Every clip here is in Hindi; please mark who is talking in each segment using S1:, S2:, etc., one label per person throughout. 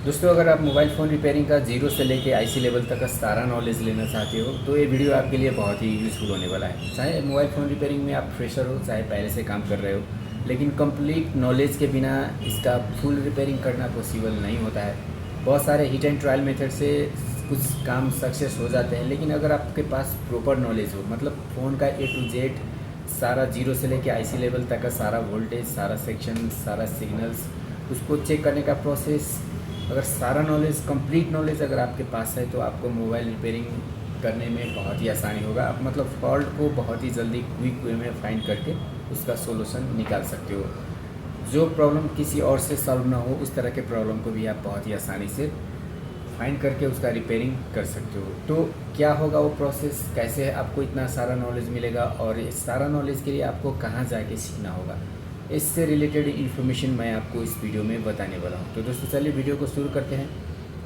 S1: दोस्तों, अगर आप मोबाइल फ़ोन रिपेयरिंग का जीरो से लेके आईसी लेवल तक का सारा नॉलेज लेना चाहते हो तो ये वीडियो आपके लिए बहुत ही यूज़फुल होने वाला है। चाहे मोबाइल फ़ोन रिपेयरिंग में आप फ्रेशर हो, चाहे पहले से काम कर रहे हो, लेकिन कंप्लीट नॉलेज के बिना इसका फुल रिपेयरिंग करना पॉसिबल नहीं होता है। बहुत सारे हिट एंड ट्रायल मेथड से कुछ काम सक्सेस हो जाते हैं, लेकिन अगर आपके पास प्रॉपर नॉलेज हो, मतलब फ़ोन का ए टू जेड सारा जीरो से लेके आईसी लेवल तक का सारा वोल्टेज, सारा सेक्शन, सारा सिग्नल्स, उसको चेक करने का प्रोसेस, अगर सारा नॉलेज, कंप्लीट नॉलेज अगर आपके पास है तो आपको मोबाइल रिपेयरिंग करने में बहुत ही आसानी होगा। आप मतलब फॉल्ट को बहुत ही जल्दी क्विक वे में फाइंड करके उसका सोल्यूशन निकाल सकते हो। जो प्रॉब्लम किसी और से सॉल्व ना हो, उस तरह के प्रॉब्लम को भी आप बहुत ही आसानी से फाइंड करके उसका रिपेयरिंग कर सकते हो। तो क्या होगा वो प्रोसेस, कैसे आपको इतना सारा नॉलेज मिलेगा और इस सारा नॉलेज के लिए आपको कहाँ जाके सीखना होगा, इससे रिलेटेड इन्फॉर्मेशन मैं आपको इस वीडियो में बताने वाला हूँ। तो दोस्तों चलिए वीडियो को शुरू करते हैं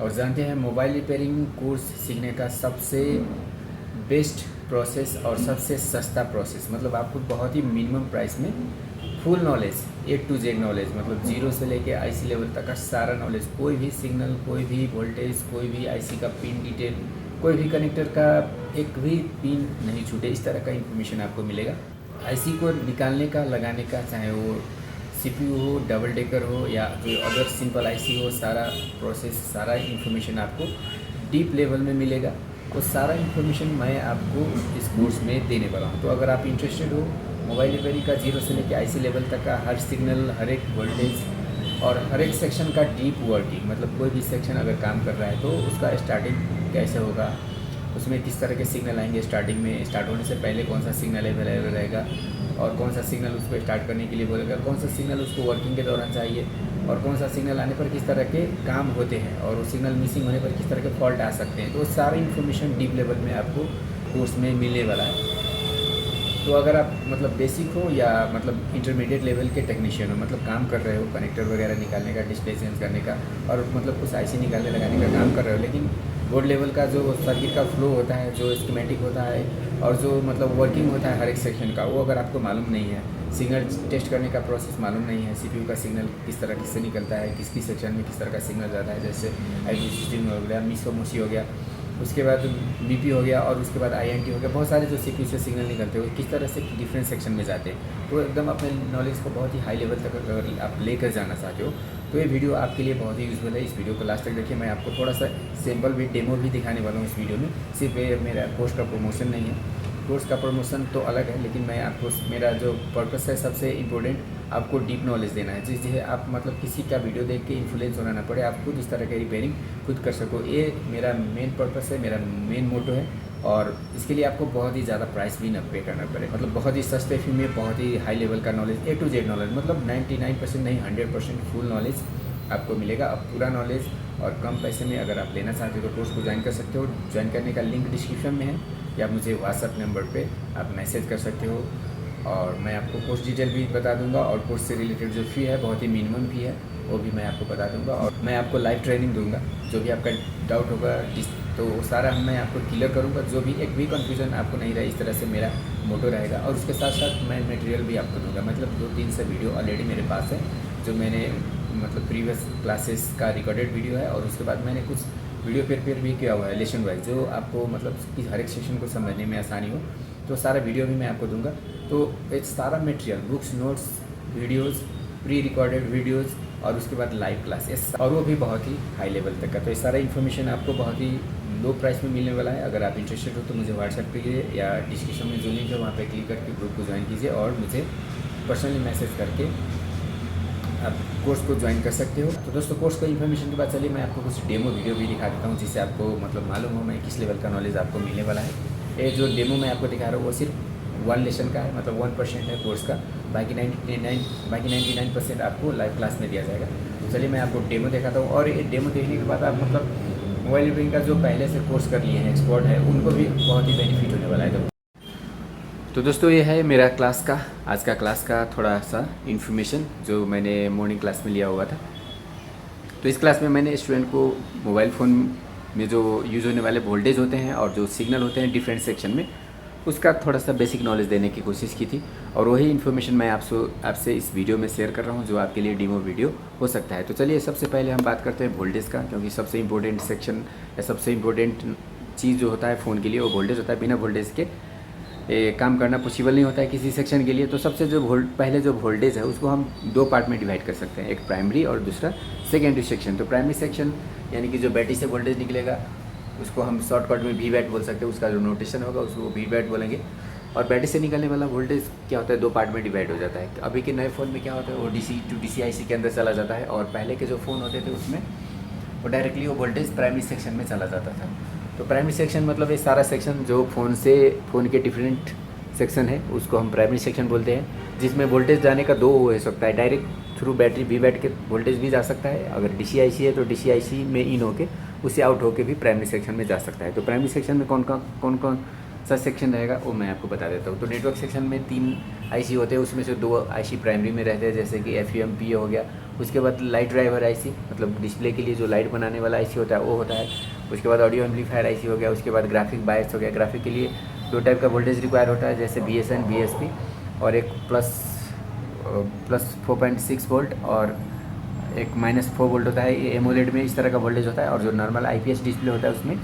S1: और जानते हैं मोबाइल रिपेयरिंग कोर्स सीखने का सबसे बेस्ट प्रोसेस और सबसे सस्ता प्रोसेस। मतलब आपको बहुत ही मिनिमम प्राइस में full knowledge, A to Z knowledge, मतलब जीरो से लेके आईसी लेवल तक का सारा नॉलेज, कोई भी सिग्नल, कोई भी वोल्टेज, कोई भी आईसी का पिन डिटेल, कोई भी कनेक्टर का एक भी पिन नहीं छूटे, इस तरह का इन्फॉर्मेशन आपको मिलेगा। आईसी को निकालने का, लगाने का, चाहे वो सीपीयू हो, डबल डेकर हो या कोई अदर सिंपल आईसी हो, सारा प्रोसेस, सारा इन्फॉर्मेशन आपको डीप लेवल में मिलेगा। तो सारा इन्फॉर्मेशन मैं आपको इस कोर्स में देने वाला हूँ। तो अगर आप इंटरेस्टेड हो मोबाइल रिपेयरिंग का जीरो से लेकर आईसी लेवल तक का हर सिग्नल, हर एक वोल्टेज और हर एक सेक्शन का डीप वर्किंग, मतलब कोई भी सेक्शन अगर काम कर रहा है तो उसका स्टार्टिंग कैसे होगा, उसमें किस तरह के सिग्नल आएंगे, स्टार्टिंग में स्टार्ट होने से पहले कौन सा सिग्नल अवेलेबल रहेगा और कौन सा सिग्नल उसको स्टार्ट करने के लिए बोलेगा, कौन सा सिग्नल उसको वर्किंग के दौरान चाहिए और कौन सा सिग्नल आने पर किस तरह के काम होते हैं और वो सिग्नल मिसिंग होने पर किस तरह के फॉल्ट आ सकते हैं। तो सारी इन्फॉर्मेशन डीप लेवल में आपको कोर्स में मिलने वाला है। तो अगर आप मतलब बेसिक हो या मतलब इंटरमीडिएट लेवल के टेक्नीशियन हो, मतलब काम कर रहे हो कनेक्टर वगैरह निकालने का, डिस्प्ले चेंज करने का और मतलब कुछ आईसी निकालने लगाने का काम कर रहे हो, लेकिन बोर्ड लेवल का जो सर्किट का फ्लो होता है, जो स्कीमेटिक होता है और जो मतलब वर्किंग होता है हर एक सेक्शन का, वो अगर आपको मालूम नहीं है, सिग्नल टेस्ट करने का प्रोसेस मालूम नहीं है, सीपीयू का सिग्नल किस तरह से निकलता है, किस सेक्शन में किस तरह का सिग्नल जाता है, जैसे आई हो गया, मिसो मोसी हो गया, उसके बाद बीपी हो गया और उसके बाद आईएनटी हो गया, बहुत सारे जो सीपीयू से सिग्नल निकलते हैं किस तरह से डिफरेंट सेक्शन में जाते हैं। तो एकदम अपने नॉलेज को बहुत ही हाई लेवल तक अगर आप लेकर जाना चाहते हो तो ये वीडियो आपके लिए बहुत ही यूज़फुल है। इस वीडियो को लास्ट तक देखिए। मैं आपको थोड़ा सा सैम्पल भी, डेमो भी दिखाने वाला हूँ इस वीडियो में। सिर्फ ये मेरा कोर्स का प्रमोशन नहीं है, कोर्स का प्रमोशन तो अलग है, लेकिन मैं आपको, मेरा जो पर्पस है सबसे इम्पोर्टेंट, आपको डीप नॉलेज देना है, जिससे आप मतलब किसी का वीडियो देख के इन्फ्लुएंस होना ना पड़े, आप खुद इस तरह की रिपेयरिंग खुद कर सको। ये मेरा मेन पर्पस है, मेरा मेन मोटो है और इसके लिए आपको बहुत ही ज़्यादा प्राइस भी ना पे करना पड़े। मतलब बहुत ही सस्ते फी में बहुत ही हाई लेवल का knowledge, A to Z knowledge, मतलब 99% नहीं 100% फुल नॉलेज आपको मिलेगा। अब पूरा नॉलेज और कम पैसे में अगर आप लेना चाहते हो तो कोर्स को ज्वाइन कर सकते हो। ज्वाइन करने का लिंक डिस्क्रिप्शन में है या मुझे व्हाट्सअप नंबर पे आप मैसेज कर सकते हो और मैं आपको कोर्स डिटेल भी बता दूंगा और कोर्स से रिलेटेड जो फ़ी है, बहुत ही मिनिमम फ़ी है, वो भी मैं आपको बता दूंगा और मैं आपको लाइव ट्रेनिंग दूंगा। जो भी आपका डाउट होगा तो वो सारा मैं आपको क्लियर करूंगा। जो भी एक भी कन्फ्यूज़न आपको नहीं रहे, इस तरह से मेरा मोटो रहेगा। और उसके साथ साथ मैं मटेरियल भी आपको दूंगा। मतलब 2-3 से वीडियो ऑलरेडी मेरे पास है जो मैंने मतलब प्रीवियस क्लासेस का रिकॉर्डेड वीडियो है और उसके बाद मैंने कुछ वीडियो प्रिपेयर भी किया हुआ है लेसन वाइज, जो आपको मतलब कि हर एक सेक्शन को समझने में आसानी हो। तो सारा वीडियो भी मैं आपको दूंगा। तो एक सारा material, books, notes, videos, pre recorded videos और उसके बाद लाइव क्लासेस, और वो भी बहुत ही हाई लेवल तक का। तो ये सारा इन्फॉर्मेशन आपको बहुत ही लो प्राइस में मिलने वाला है। अगर आप इंटरेस्टेड हो तो मुझे व्हाट्सएप कीजिए या डिस्क्रिप्शन में जो लिंक है वहाँ पर क्लिक करके ग्रुप को ज्वाइन कीजिए और मुझे पर्सनली मैसेज करके आप कोर्स को ज्वाइन कर सकते हो। तो दोस्तों, कोर्स को इन्फॉर्मेशन के बाद चलिए मैं आपको कुछ डेमो वीडियो भी दिखा देता हूँ, जिससे आपको मतलब मालूम हो मैं किस लेवल का नॉलेज आपको मिलने वाला है। ये जो डेमो मैं आपको दिखा रहा हूँ वो सिर्फ 1 लेसन का है, मतलब 1% है कोर्स का। बाकी 99% आपको लाइव क्लास में दिया जाएगा। तो चलिए मैं आपको डेमो दिखाता हूँ और ये डेमो देखने के बाद आप मतलब मोबाइल रिपेयरिंग का जो पहले से कोर्स कर लिए हैं, एक्सपर्ट है, उनको भी बहुत ही बेनिफिट होने वाला है। तो दोस्तों, ये है मेरा क्लास का, आज का क्लास का थोड़ा सा इन्फॉर्मेशन जो मैंने मॉर्निंग क्लास में लिया हुआ था। तो इस क्लास में मैंने स्टूडेंट को मोबाइल फ़ोन में जो यूज़ होने वाले वोल्टेज होते हैं और जो सिग्नल होते हैं डिफरेंट सेक्शन में, उसका थोड़ा सा बेसिक नॉलेज देने की कोशिश की थी, और वही इन्फॉर्मेशन मैं आपसे इस वीडियो में शेयर कर रहा हूँ, जो आपके लिए डेमो वीडियो हो सकता है। तो चलिए सबसे पहले हम बात करते हैं वोल्टेज का, क्योंकि सबसे इम्पोर्टेंट सेक्शन या सबसे इम्पोर्टेंट चीज़ जो होता है फ़ोन के लिए वो वोल्टेज होता है। बिना वोल्टेज के काम करना पॉसिबल नहीं होता है किसी सेक्शन के लिए। तो सबसे जो पहले जो वोल्टेज है उसको हम दो पार्ट में डिवाइड कर सकते हैं, एक प्राइमरी और दूसरा सेकेंडरी सेक्शन। तो प्राइमरी सेक्शन यानी कि जो बैटरी से वोल्टेज निकलेगा उसको हम शॉर्टकट में वी बैट बोल सकते हैं, उसका जो नोटेशन होगा उसको वी बैट बोलेंगे। और बैटरी से निकलने वाला वोल्टेज क्या होता है, दो पार्ट में डिवाइड हो जाता है। अभी के नए फ़ोन में क्या होता है, वो DC टू DC IC के अंदर चला जाता है, और पहले के जो फ़ोन होते थे उसमें वो डायरेक्टली वो वोल्टेज प्राइमरी सेक्शन में चला जाता था। तो प्राइमरी सेक्शन मतलब ये सारा सेक्शन जो फ़ोन के डिफरेंट सेक्शन है उसको हम प्राइमरी सेक्शन बोलते हैं, जिसमें वोल्टेज जाने का दो हो सकता है, direct through battery we bat के वोल्टेज भी जा सकता है। अगर DC IC है तो DC IC में इन होके उससे आउट होके भी प्राइमरी सेक्शन में जा सकता है। तो प्राइमरी सेक्शन में कौन सा सेक्शन रहेगा वो मैं आपको बता देता हूँ। तो नेटवर्क सेक्शन में 3 IC होते हैं, उसमें से 2 IC प्राइमरी में रहते हैं, जैसे कि FEM-PA हो गया। उसके बाद लाइट ड्राइवर IC मतलब डिस्प्ले के लिए जो लाइट बनाने वाला IC होता है वो होता है। उसके बाद ऑडियो एम्पलीफायर IC हो गया। उसके बाद ग्राफिक बायस हो गया। ग्राफिक के लिए 2 टाइप का वोल्टेज रिक्वायर होता है, जैसे BSN BSP, और एक प्लस 4.6 वोल्ट और एक -4 वोल्ट होता है। ये एमोलेड में इस तरह का वोल्टेज होता है। और जो नॉर्मल IPS डिस्प्ले होता है उसमें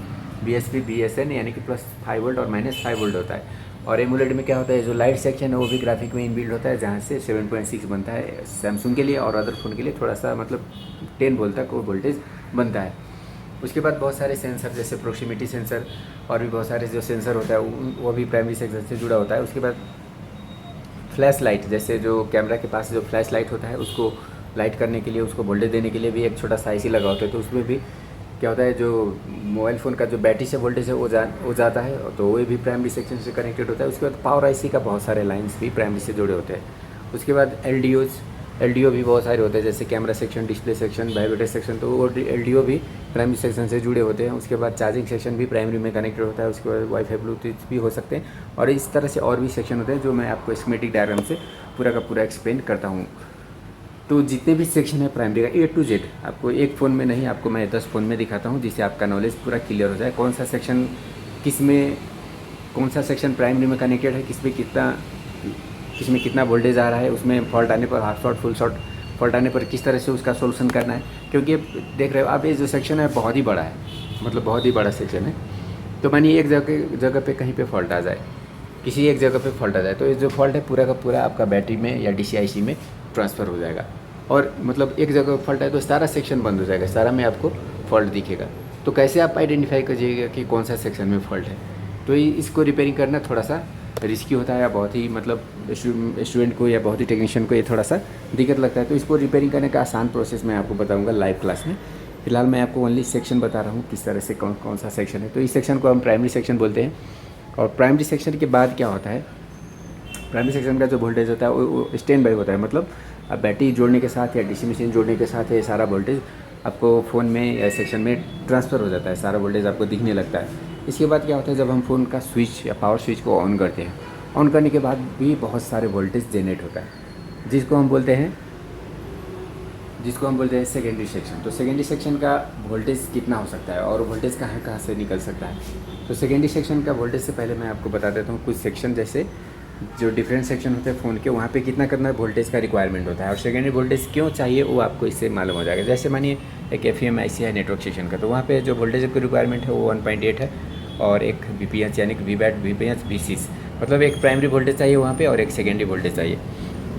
S1: BSP BSN यानी कि +5 वोल्ट और -5 वोल्ट होता है। और एमोलेड में क्या होता है, जो लाइट सेक्शन है वो भी ग्राफिक में इनबिल्ड होता है, जहाँ से 7.6 बनता है। सैमसंग के लिए और अदर फ़ोन के लिए थोड़ा सा मतलब 10 वोल्ट तक वो वोल्टेज बनता है। उसके बाद बहुत सारे सेंसर जैसे प्रोक्सीमिटी सेंसर और भी बहुत सारे जो सेंसर होता है वो भी प्राइमरी सेक्शन से जुड़ा होता है। उसके बाद फ्लैश लाइट, जैसे जो कैमरा के पास जो फ्लैश लाइट होता है उसको लाइट करने के लिए, उसको वोल्टेज देने के लिए भी एक छोटा सा IC लगा होता है। तो उसमें भी क्या होता है, जो मोबाइल फ़ोन का जो बैटरी से वोल्टेज है वो जाता है, तो वो भी प्राइमरी सेक्शन से कनेक्टेड होता है। उसके बाद पावर IC का बहुत सारे लाइन्स भी प्राइमरी से जुड़े होते हैं। उसके बाद LDO भी बहुत सारे होते हैं, जैसे camera section, display section, vibrator section, तो वो LDO भी प्राइमरी सेक्शन से जुड़े होते हैं। उसके बाद चार्जिंग सेक्शन भी प्राइमरी में कनेक्टेड होता है। उसके बाद वाईफाई ब्लूटूथ भी हो सकते हैं, और इस तरह से और भी सेक्शन होते हैं जो मैं आपको स्कीमेटिक डायग्राम से पूरा का पूरा एक्सप्लेन करता हूँ। तो जितने भी सेक्शन है प्राइमरी का A to Z आपको एक फ़ोन में नहीं, आपको मैं 10 फ़ोन में दिखाता हूँ, जिससे आपका नॉलेज पूरा क्लियर हो जाए। कौन सा सेक्शन प्राइमरी में कनेक्टेड है, किसमें कितना वोल्टेज आ रहा है, उसमें फॉल्ट आने पर half short full short fault आने पर किस तरह से उसका सोल्यूशन करना है। क्योंकि देख रहे हो आप, ये जो सेक्शन है बहुत ही बड़ा है, मतलब बहुत ही बड़ा सेक्शन है। तो मानिए एक जगह पे कहीं पे फॉल्ट आ जाए, किसी एक जगह पे फॉल्ट आ जाए, तो ये जो फॉल्ट है पूरा का पूरा आपका बैटरी में या DC IC में ट्रांसफ़र हो जाएगा। और मतलब एक जगह फॉल्ट है तो सारा सेक्शन बंद हो जाएगा, सारा में आपको फॉल्ट दिखेगा। तो कैसे आप आइडेंटिफाई करिएगा कि कौन सा सेक्शन में फॉल्ट है। तो इसको रिपेयरिंग करना थोड़ा सा रिस्की होता है, या बहुत ही मतलब स्टूडेंट को या बहुत ही टेक्नीशियन को ये थोड़ा सा दिक्कत लगता है। तो इसको रिपेयरिंग करने का आसान प्रोसेस मैं आपको बताऊंगा लाइव क्लास में। फिलहाल मैं आपको ओनली सेक्शन बता रहा हूँ किस तरह से कौन सा सेक्शन है। तो इस सेक्शन को हम प्राइमरी सेक्शन बोलते हैं। और प्राइमरी सेक्शन के बाद क्या होता है, प्राइमरी सेक्शन का जो वोल्टेज होता है वो स्टैंड बाई होता है। मतलब अब बैटरी जोड़ने के साथ या DC मशीन जोड़ने के साथ ये सारा वोल्टेज आपको फ़ोन में या सेक्शन में ट्रांसफ़र हो जाता है, सारा वोल्टेज आपको दिखने लगता है। इसके बाद क्या होता है, जब हम फ़ोन का स्विच या पावर स्विच को ऑन करते हैं, ऑन करने के बाद भी बहुत सारे वोल्टेज जनरेट होता है, जिसको हम बोलते हैं सेकेंडरी सेक्शन। तो सेकेंडरी सेक्शन का वोल्टेज कितना हो सकता है और वोल्टेज कहाँ से निकल सकता है। तो सेकेंडरी सेक्शन का वोल्टेज से पहले मैं आपको बता देता हूँ कुछ सेक्शन, जैसे जो डिफरेंट सेक्शन होते हैं फ़ोन के, वहाँ पे कितना वोल्टेज का रिक्वायरमेंट होता है और सेकेंडरी वोल्टेज क्यों चाहिए वो आपको इससे मालूम हो जाएगा। जैसे मानिए एक FEM IC है नेटवर्क सेक्शन का, तो वहाँ पे जो वोल्टेज की रिक्वायरमेंट है वो 1.8 है, और एक VPH यानी कि VBAT VCS, मतलब एक प्राइमरी वोल्टेज चाहिए वहाँ पे और एक सेकेंडरी वोल्टेज चाहिए।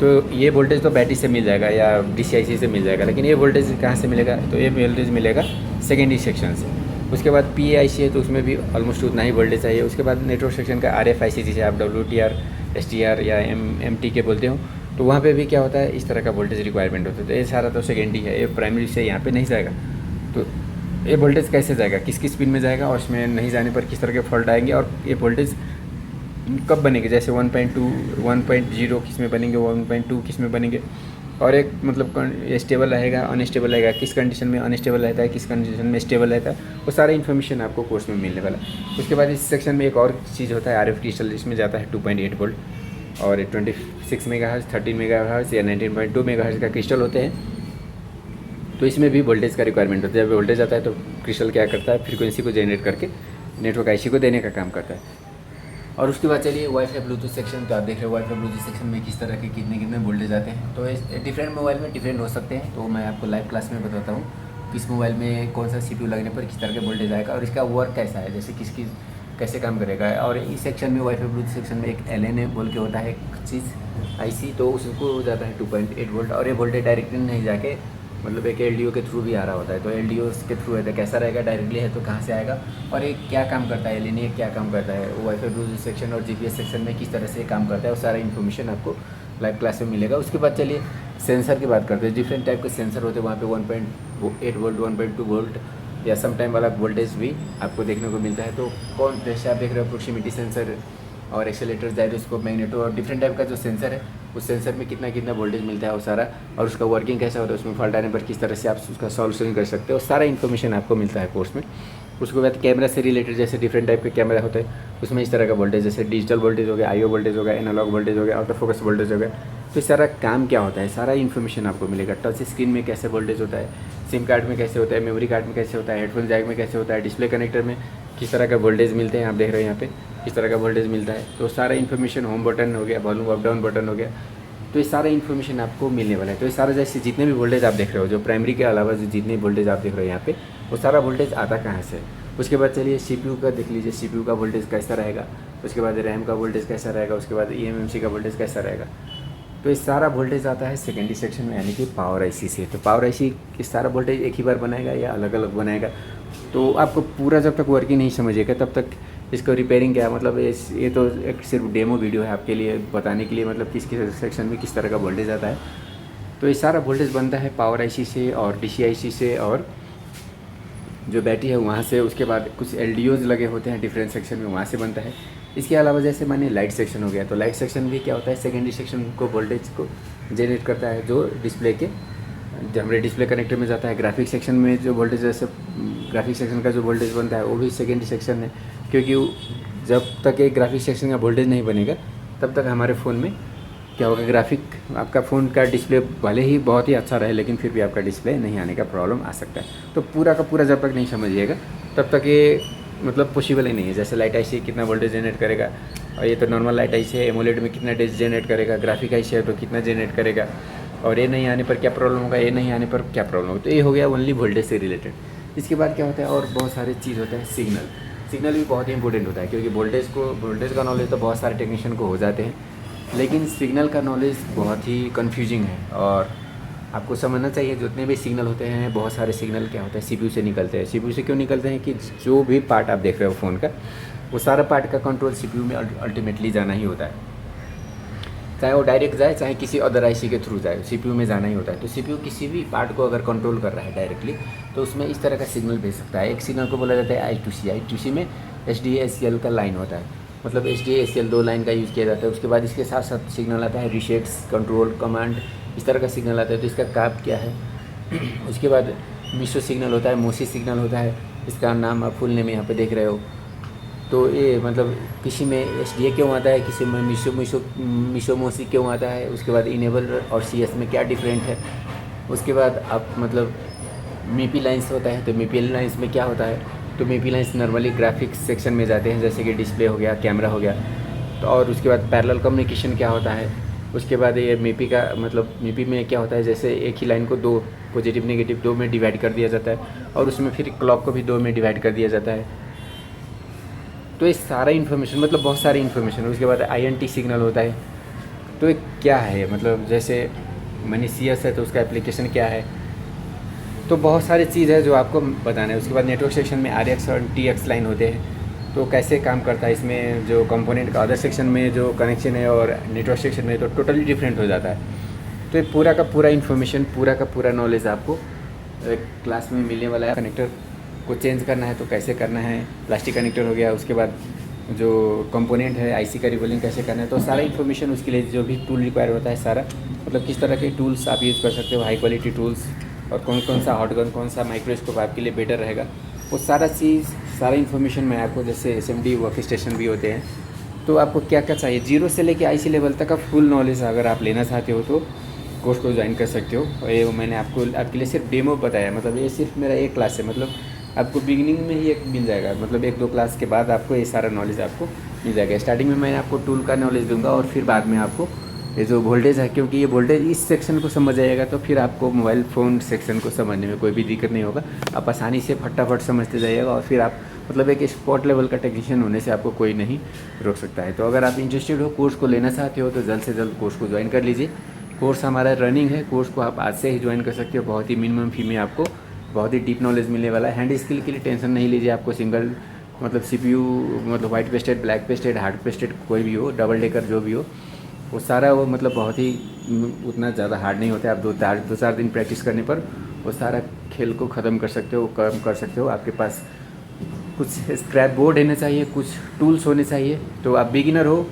S1: तो ये वोल्टेज तो बैटरी से मिल जाएगा या DC IC से मिल जाएगा, लेकिन ये वोल्टेज कहाँ से मिलेगा, तो ये वोल्टेज मिलेगा सेकेंडरी सेक्शन से। उसके बाद PA IC है तो उसमें भी ऑलमोस्ट उतना ही वोल्टेज चाहिए। उसके बाद नेटवर्क सेक्शन का RF IC, जिसे आप WTR STR या MTK बोलते हो, तो वहाँ पे भी क्या होता है, इस तरह का वोल्टेज रिक्वायरमेंट होता है। तो ये सारा तो सेकेंडरी है, ये प्राइमरी से यहाँ पे नहीं जाएगा। तो ये वोल्टेज कैसे जाएगा, किस पिन में जाएगा, और इसमें नहीं जाने पर किस तरह के फॉल्ट आएंगे, और ये वोल्टेज कब बनेंगे, जैसे 1.2 1.0 किस में बनेंगे, 1.2 किस में बनेंगे, और एक मतलब स्टेबल रहेगा अनस्टेबल रहेगा, किस कंडीशन में अनस्टेबल रहता है, किस कंडीशन में स्टेबल रहता है, वो सारा इन्फॉर्मेशन आपको कोर्स में मिलने वाला है। उसके बाद इस सेक्शन में एक और चीज़ होता है RF क्रिस्टल, जिसमें जाता है 2.8 वोल्ट और 26 मेगाहर्ट्ज़, 13 मेगाहर्ट्ज़ या 19.2 मेगाहर्ट्ज़ का क्रिस्टल होते हैं। तो इसमें भी वोल्टेज का रिक्वायरमेंट होता है। जब वोल्टेज आता है तो क्रिस्टल क्या करता है, फ्रीक्वेंसी को जनरेट करके नेटवर्क IC को देने का काम करता है। और उसके बाद चलिए वाईफाई ब्लूटूथ सेक्शन। तो आप देख रहे हो वाईफाई ब्लूटूथ सेक्शन में किस तरह के कितने कितने वोल्टेज आते हैं। तो डिफरेंट मोबाइल में डिफरेंट हो सकते हैं, तो मैं आपको लाइव क्लास में बताता हूँ किस मोबाइल में कौन सा CPU लगने पर किस तरह का वोल्टेज आएगा और इसका वर्क कैसा है, जैसे किसकी कैसे काम करेगा। और इस सेक्शन में वाईफाई ब्लूटूथ सेक्शन में एक LNA बोल के होता है एक चीज़ IC, तो उसको जाता है 2.8 वोल्ट और ये वोल्टेज डायरेक्टली नहीं जाके मतलब एक LDO के थ्रू भी आ रहा होता है। तो LDO के थ्रू है तो कैसा रहेगा, डायरेक्टली है तो कहाँ से आएगा और ये क्या काम करता है, LNA क्या काम करता है, वाईफाई ब्लूटूथ सेक्शन और GPS सेक्शन में किस तरह से काम करता है, वो सारा इन्फॉर्मेशन आपको लाइव क्लास में मिलेगा। उसके बाद चलिए सेंसर की बात करते हैं। डिफरेंट टाइप के सेंसर होते हैं वहाँ पे 1.8 वोल्ट 1.2 वोल्ट या सम टाइम वाला वोल्टेज भी आपको देखने को मिलता है। तो कौन जैसे आप देख रहे हो प्रोक्सीमिटी सेंसर और एक्सेलेटर, जाइरोस्कोप, मैग्नेटो और डिफरेंट टाइप का जो सेंसर है उस सेंसर में कितना कितना वोल्टेज मिलता है वो सारा, और उसका वर्किंग कैसा होता है, उसमें फॉल्ट आने पर किस तरह से आप उसका सॉल्यूशन कर सकते हो, सारा इन्फॉर्मेशन आपको मिलता है कोर्स में। उसके बाद कैमरा से रिलेटेड जैसे डिफरेंट टाइप के कैमरा होते हैं उसमें इस तरह का वोल्टेज, जैसे डिजिटल वोल्टेज हो गया, IO वोल्टेज हो गया, एनालॉग वोल्टेज हो गया, ऑटो फोकस वोल्टेज हो गया। तो सारा काम क्या होता है, सारा इन्फॉर्मेशन आपको मिलेगा। टच स्क्रीन में कैसे वोल्टेज होता है, सिम कार्ड में कैसे होता है, मेमोरी कार्ड में कैसे होता है, हेडफोन जैक में कैसे होता है, डिस्प्ले कनेक्टर में किस तरह का वोल्टेज मिलते हैं, आप देख रहे हैं यहाँ पे किस तरह का वोल्टेज मिलता है। तो सारा इन्फॉर्मेशन, होम बटन हो गया, वॉल्यूम अप डाउन बटन हो गया, तो ये सारा इन्फॉर्मेशन आपको मिलने वाला है। तो ये सारा जैसे जितने भी वोल्टेज आप देख रहे हो, जो प्राइमरी के अलावा जो जितने वोल्टेज आप देख रहे हो यहाँ पे, वो सारा वोल्टेज आता कहाँ से। उसके बाद चलिए CPU का देख लीजिए, CPU का वोल्टेज कैसा रहेगा, उसके बाद RAM का वोल्टेज कैसा रहेगा, उसके बाद eMMC का वोल्टेज कैसा रहेगा। तो ये सारा वोल्टेज आता है सेकेंडरी सेक्शन में, यानी कि पावर IC से। तो पावर IC इस सारा वोल्टेज एक ही बार बनाएगा या अलग अलग बनाएगा, तो आपको पूरा जब तक वर्किंग नहीं समझिएगा तब तक इसको रिपेयरिंग क्या मतलब ये तो एक सिर्फ डेमो वीडियो है आपके लिए बताने के लिए, मतलब किस किस सेक्शन में किस तरह का वोल्टेज आता है। तो ये सारा वोल्टेज बनता है पावर IC से और DC IC से और जो बैटरी है वहाँ से। उसके बाद कुछ LDOs लगे होते हैं डिफरेंट सेक्शन में, वहाँ से बनता है। इसके अलावा जैसे माने लाइट सेक्शन हो गया, तो लाइट सेक्शन भी क्या होता है, सेकेंडरी सेक्शन को वोल्टेज को जनरेट करता है जो डिस्प्ले के जब हमारे डिस्प्ले कनेक्टर में जाता है। ग्राफिक सेक्शन में जो वोल्टेज जैसे ग्राफिक सेक्शन का जो वोल्टेज बनता है वो भी सेकेंडरी सेक्शन है, क्योंकि जब तक एक ग्राफिक सेक्शन का वोल्टेज नहीं बनेगा तब तक हमारे फ़ोन में क्या होगा, ग्राफिक आपका फ़ोन का डिस्प्ले भले ही बहुत ही अच्छा रहे लेकिन फिर भी आपका डिस्प्ले नहीं आने का प्रॉब्लम आ सकता है। तो पूरा का पूरा जब तक नहीं समझिएगा तब तक ये मतलब पॉसिबल ही नहीं है। जैसे लाइट IC कितना वोल्टेज जनरेट करेगा, और ये तो नॉर्मल लाइट IC है, एमोलेड में कितना जनरेट करेगा, ग्राफिक IC है तो कितना जनरेट करेगा, और ये नहीं आने पर क्या प्रॉब्लम होगा, ये नहीं आने पर क्या प्रॉब्लम होगा। तो ये हो गया ओनली वोल्टेज से रिलेटेड। इसके बाद क्या होता है और बहुत सारे चीज़ होता है, सिग्नल भी बहुत ही इंपॉर्टेंट होता है, क्योंकि वोल्टेज का नॉलेज तो बहुत सारे टेक्नीशियन को हो जाते हैं, लेकिन सिग्नल का नॉलेज बहुत ही कन्फ्यूजिंग है। और आपको समझना चाहिए जितने भी सिग्नल होते हैं, बहुत सारे सिग्नल क्या होता है CPU से निकलते हैं। CPU से क्यों निकलते हैं कि जो भी पार्ट आप देख रहे हो फ़ोन का, वो सारा पार्ट का कंट्रोल CPU में अल्टीमेटली जाना ही होता है, चाहे वो डायरेक्ट जाए चाहे किसी अदर IC के थ्रू जाए, CPU में जाना ही होता है। तो CPU किसी भी पार्ट को अगर कंट्रोल कर रहा है डायरेक्टली तो उसमें इस तरह का सिग्नल भेज सकता है। एक सिग्नल को बोला जाता है I2C में SDA/SCL का लाइन होता है, मतलब SDA/SCL 2 लाइन का यूज़ किया जाता है। उसके बाद इसके साथ साथ सिग्नल आता है रीसेट्स, कंट्रोल, कमांड, इस तरह का सिग्नल आता है। तो इसका काम क्या है उसके बाद मिशो सिग्नल होता है, मोसी सिग्नल होता है, इसका नाम आप फुल नेम यहाँ पे देख रहे हो। तो ये मतलब किसी में SDA क्यों आता है, किसी में मिशो मोसी क्यों आता है, उसके बाद इनेबल और CS में क्या डिफरेंट है। उसके बाद आप मतलब MIPI लाइन्स होता है, तो MIPI लाइन्स में क्या होता है, तो MIPI lines normally graphics section में जाते हैं, जैसे कि डिस्प्ले हो गया, कैमरा हो गया। तो और उसके बाद पैरेलल कम्युनिकेशन क्या होता है। उसके बाद ये MIPI का मतलब MIPI में क्या होता है, जैसे एक ही लाइन को दो पॉजिटिव नेगेटिव 2 में डिवाइड कर दिया जाता है, और उसमें फिर क्लॉक को भी 2 में डिवाइड कर दिया जाता है। तो ये सारा इन्फॉर्मेशन मतलब बहुत सारी इन्फॉर्मेशन। उसके बाद INT सिग्नल होता है, तो ये क्या है, मतलब जैसे मैंने CS है तो उसका एप्लीकेशन क्या है। तो बहुत सारी चीज़ है जो आपको बताना है। उसके बाद नेटवर्क सेक्शन में RX और TX लाइन होते हैं, तो कैसे काम करता है इसमें जो कंपोनेंट का, अदर सेक्शन में जो कनेक्शन है और नेटवर्क सेक्शन में तो टोटली डिफरेंट हो जाता है। तो ये पूरा का पूरा इन्फॉर्मेशन, पूरा का पूरा नॉलेज आपको क्लास में मिलने वाला है। कनेक्टर को चेंज करना है तो कैसे करना है, प्लास्टिक कनेक्टर हो गया, उसके बाद जो कंपोनेंट है IC का रिबलिंग कैसे करना है, तो सारा इन्फॉर्मेशन उसके लिए जो भी टूल रिक्वायर होता है सारा, मतलब किस तरह के टूल्स आप यूज़ कर सकते हो, हाई क्वालिटी टूल्स, और कौन कौन सा हॉट गन, कौन सा माइक्रोस्कोप आपके लिए बेटर रहेगा, वो सारा चीज़ सारा इन्फॉर्मेशन मैं आपको, जैसे SMD वर्क स्टेशन भी होते हैं, तो आपको क्या क्या चाहिए 0 से लेके IC लेवल तक का फुल नॉलेज अगर आप लेना चाहते हो तो कोर्स को ज्वाइन कर सकते हो। और ये मैंने आपके लिए सिर्फ डेमो बताया, मतलब ये सिर्फ मेरा एक क्लास है, मतलब आपको बिगिनिंग में ही एक मिल जाएगा, मतलब 1-2 क्लास के बाद आपको ये सारा नॉलेज आपको मिल जाएगा। स्टार्टिंग में मैं आपको टूल का नॉलेज दूंगा और फिर बाद में आपको ये जो वोल्टेज है, क्योंकि ये वोल्टेज इस सेक्शन को समझ जाएगा तो फिर आपको मोबाइल फ़ोन सेक्शन को समझने में कोई भी दिक्कत नहीं होगा। आप आसानी से फटाफट समझते जाइएगा और फिर आप मतलब एक स्पॉट लेवल का टेक्नीशियन होने से आपको कोई नहीं रोक सकता है। तो अगर आप इंटरेस्टेड हो, कोर्स को लेना चाहते हो, तो जल्द से जल्द कोर्स को ज्वाइन कर लीजिए। कोर्स हमारा रनिंग है, कोर्स को आप आज से ही ज्वाइन कर सकते हो। बहुत ही मिनिमम फी में आपको बहुत ही डीप नॉलेज मिलने वाला है। हैंड स्किल के लिए टेंशन नहीं लीजिए। आपको सिंगल मतलब CPU मतलब white pasted, black pasted, hard pasted कोई भी हो, डबल डेकर जो भी हो, वो सारा वो मतलब बहुत ही उतना ज़्यादा हार्ड नहीं होता है। आप दो चार दिन प्रैक्टिस करने पर वो सारा खेल को ख़त्म कर सकते हो, कम कर सकते हो। आपके पास कुछ स्क्रैप बोर्ड होने चाहिए, कुछ टूल्स होने चाहिए। तो आप बिगिनर हो,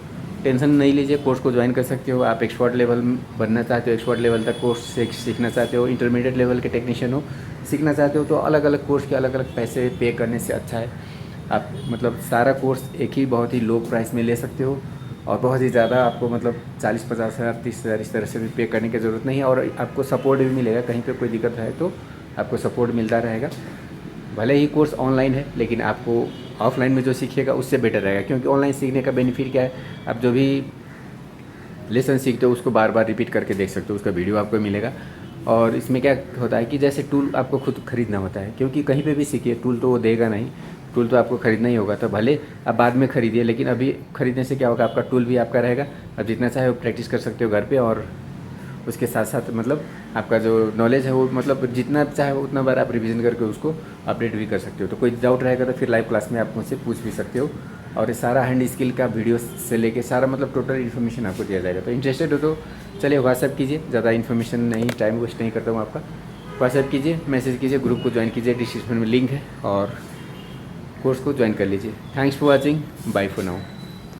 S1: टेंशन नहीं लीजिए, कोर्स को ज्वाइन कर सकते हो। आप एक्सपर्ट लेवल बनना चाहते हो, एक्सपर्ट लेवल तक कोर्स सीखना चाहते हो, इंटरमीडिएट लेवल के टेक्नीशियन हो, सीखना चाहते हो, तो अलग अलग कोर्स के अलग अलग पैसे पे करने से अच्छा है आप मतलब सारा कोर्स एक ही बहुत ही लो प्राइस में ले सकते हो। और बहुत ही ज़्यादा आपको मतलब 40-50 हज़ार 30 हज़ार इस तरह से भी पे करने की ज़रूरत नहीं है। और आपको सपोर्ट भी मिलेगा, कहीं पे कोई दिक्कत है तो आपको सपोर्ट मिलता रहेगा। भले ही कोर्स ऑनलाइन है, लेकिन आपको ऑफलाइन में जो सीखिएगा उससे बेटर रहेगा, क्योंकि ऑनलाइन सीखने का बेनिफिट क्या है, आप जो भी लेसन सीखते हो उसको बार बार रिपीट करके देख सकते हो, उसका वीडियो आपको मिलेगा। और इसमें क्या होता है कि जैसे टूल आपको खुद खरीदना होता है, क्योंकि कहीं पे भी सीखिए टूल तो वो देगा नहीं, टूल तो आपको खरीदना ही होगा। तो भले आप बाद में खरीदिए, लेकिन अभी खरीदने से क्या होगा, आपका टूल भी आपका रहेगा। आप जितना चाहे वो प्रैक्टिस कर सकते हो घर पे, और उसके साथ साथ मतलब आपका जो नॉलेज है वो मतलब जितना चाहे उतना बार आप रिवीजन करके उसको अपडेट भी कर सकते हो। तो कोई डाउट रहेगा तो फिर लाइव क्लास में आप मुझसे पूछ भी सकते हो। और ये सारा हैंड स्किल का वीडियो से लेके सारा मतलब टोटल इन्फॉर्मेशन आपको दिया जाएगा। तो इंटरेस्टेड हो तो चलिए व्हाट्सएप कीजिए, ज़्यादा इन्फॉर्मेशन नहीं, टाइम वेस्ट नहीं करता हूँ आपका। व्हाट्सएप कीजिए, मैसेज कीजिए, ग्रुप को ज्वाइन कीजिए, डिस्क्रिप्शन में लिंक है, और कोर्स को ज्वाइन कर लीजिए। Thanks for watching, bye for now.